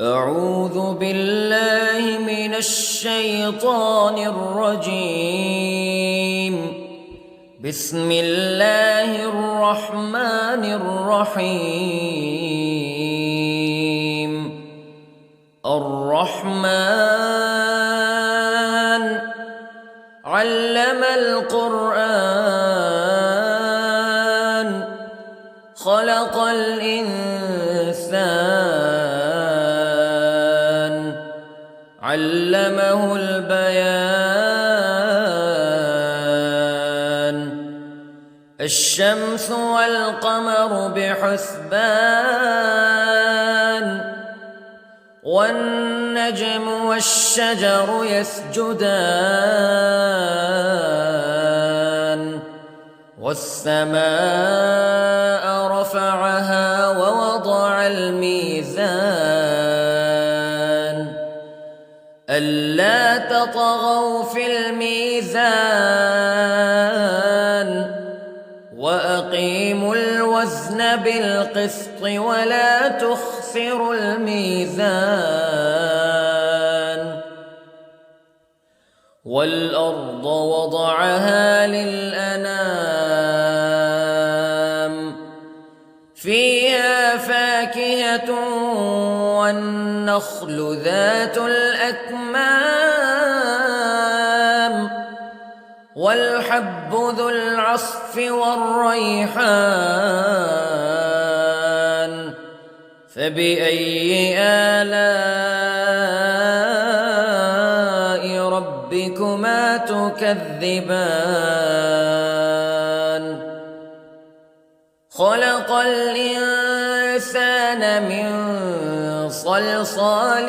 أعوذ بالله من الشيطان الرجيم. بسم الله الرحمن الرحيم. الرحمن علم القرآن خلق الإنسان علمه البيان. الشمس والقمر بحسبان والنجم والشجر يسجدان والسماء رفعها ووضع الميزان ألا تطغوا في الميزان وأقيموا الوزن بالقسط ولا تخسروا الميزان. والأرض وضعها للأنام فيها فاكهة والنخل ذات الأكمام والحب ذو العصف والريحان فبأي آلاء ربكما تكذبان. خلق الإنسان من صلصال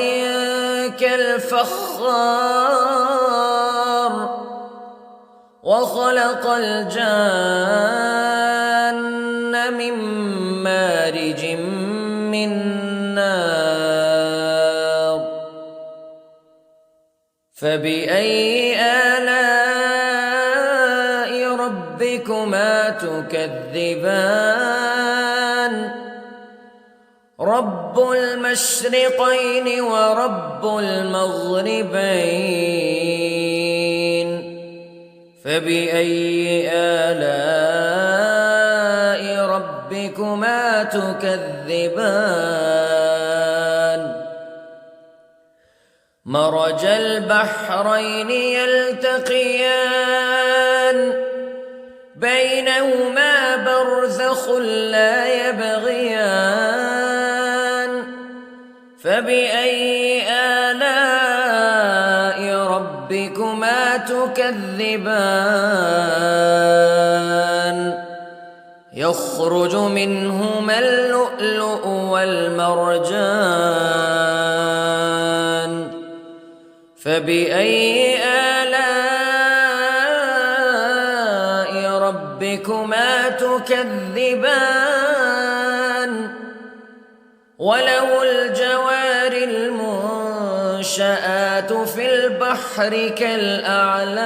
كالفخار وخلق الجان من مارج من نار فبأي آلاء ربكما تكذبان. رب المشرقين ورب المغربين فبأي آلاء ربكما تكذبان. مرج البحرين يلتقيان بينهما برزخ لا يبغيان فبأي آلاء ربكما تكذبان. يخرج منهما اللؤلؤ والمرجان فبأي آلاء ربكما تكذبان. وله الجوار المنشآت في البحر كالأعلام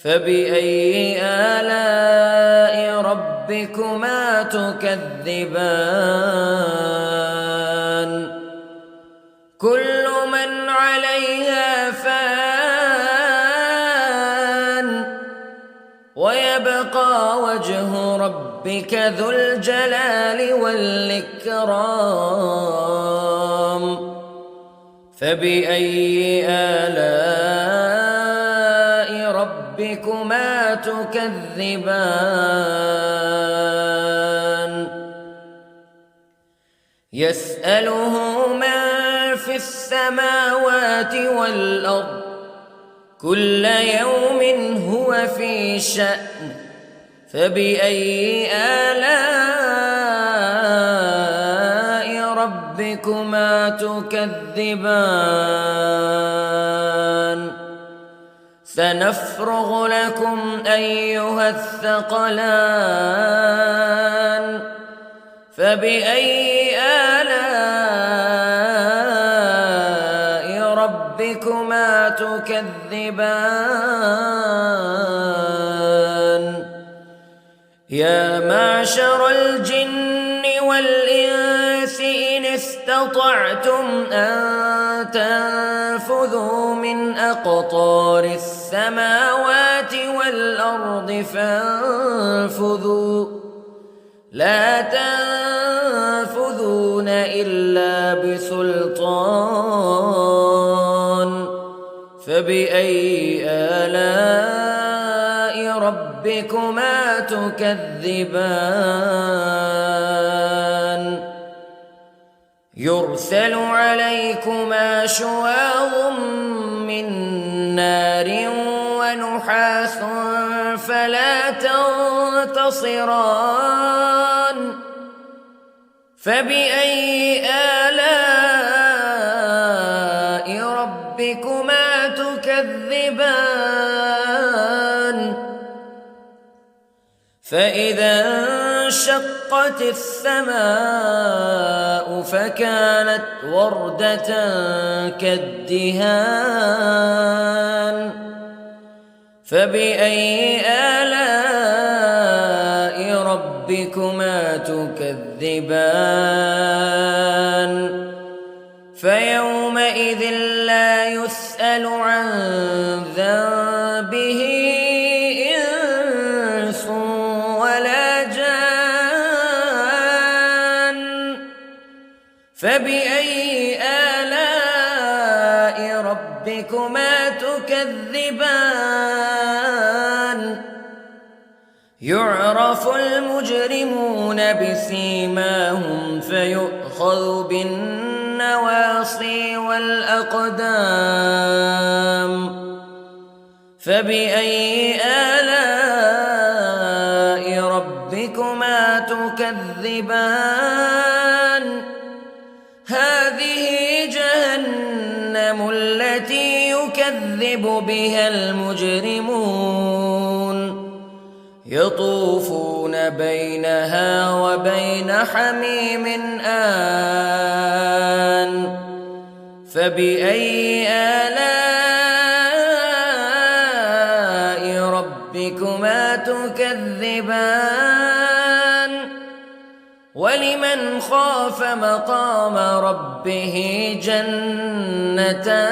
فبأي آلاء ربكما تكذبان. كل من عليها فان ويبقى وجه ربك ذو الجلال والإكرام فبأي آلاء ربكما تكذبان. يسأله من في السماوات والأرض كل يوم هو في شأن فبأي آلاء ربكما تكذبان. سنفرغ لكم أيها الثقلان فبأي آلاء ربكما تكذبان. يا معشر الجن والإنس استطعتم أن تنفذوا من أقطار السماوات والأرض فانفذوا لا تنفذون إلا بسلطان فبأي آلاء ربكما تكذبان يرسل عليكما شواظ من نار ونحاس فلا تنتصران فبأي آلاء ربكما تكذبان فإذا انشقت السماء فكانت وردة كالدهان فبأي آلاء ربكما تكذبان فيومئذ لا يسأل عن ذنبه إنس ولا جان فبأي آلاء ربكما تكذبان يعرف المجرمون بسيماهم فيؤخذ بالنواصي والأقدام فبأي آلاء ربكما تكذبان هذه جهنم التي يكذب بها المجرمون يطوفون بينها وبين حميم آن فبأي آلاء ربكما تكذبان ولمن خاف مقام ربه جنتان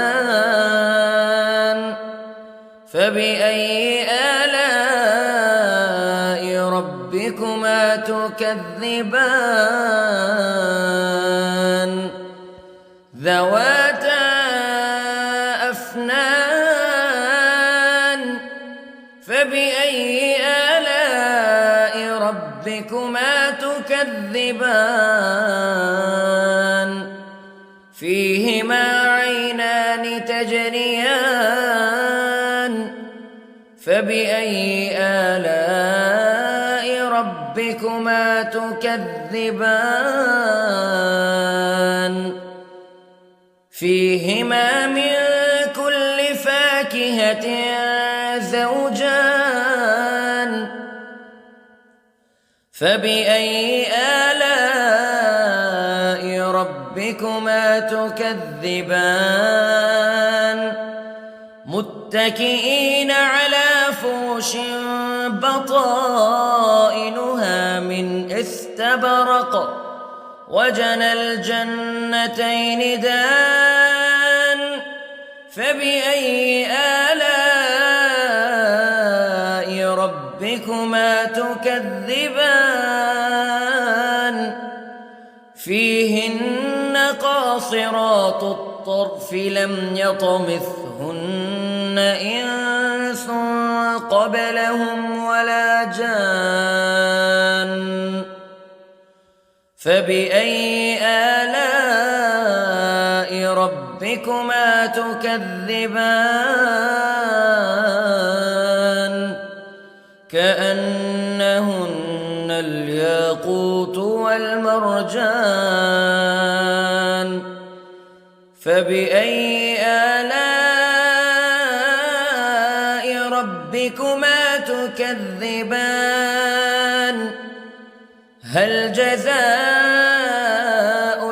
فبأي آلاء ربكما تكذبان ذواتا أفنان فبأي آلاء ربكما تكذبان فيهما عينان تجريان فبأي آلاء ربكما تكذبان فيهما من كل فاكهة زوجان فبأي آلاء ربكما تكذبان متكئين على فرش بطائنها من استبرق وجنى الجنتين دان فبأي آلاء ربكما تكذبان فيهن قاصرات الطرف لم يطمثهن إنس قبلهم ولا جان فبأي آلاء ربكما تكذبان كأنهن الياقوت والمرجان فبأي آلاء ربكما تكذبان هل جزاء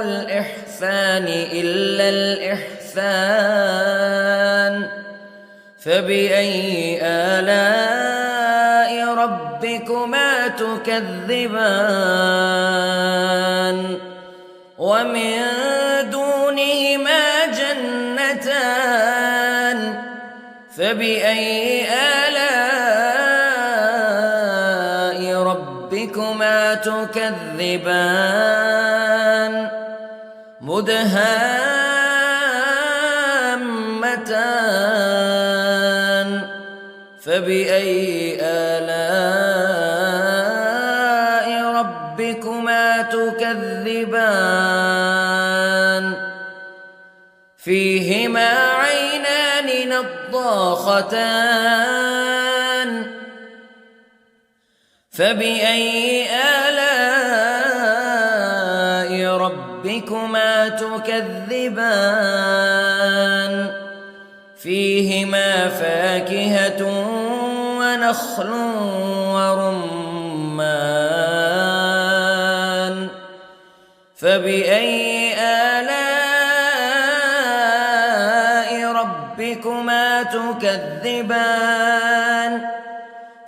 الإحسان إلا الإحسان فبأي آلاء ربكما تكذبان ومن دونهما جنتان فبأي آلاء ربكما تكذبان مدهامتان فبأي آلاء ربكما تكذبان فيهما عينان نضاختان فبأي آلاء ربكما تكذبان فيهما فاكهة ونخل ورمان فبأي آلاء ربكما تكذبان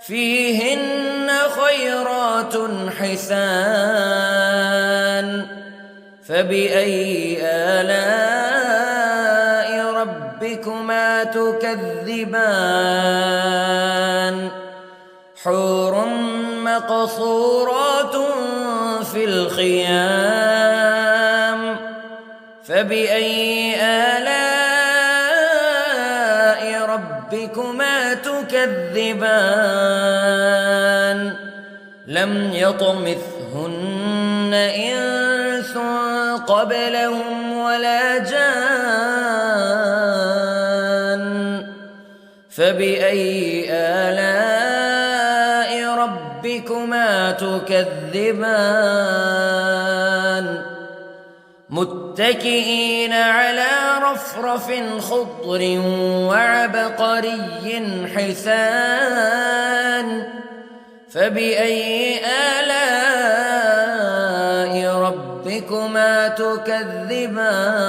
فيهن خيرات حسان فبأي آلاء ربكما تكذبان حور مقصورات في الخيام فبأي آلاء ربكما تكذبان لم يطمثهن إنس قبلهم ولا جان فبأي آلاء ربكما تكذبان متكئين على رفرف خضر وعبقري حسان فبأي آلاء ربكما تكذبان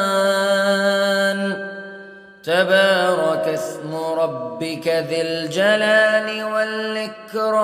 تبارك اسم ربك ذي الجلال والإكرام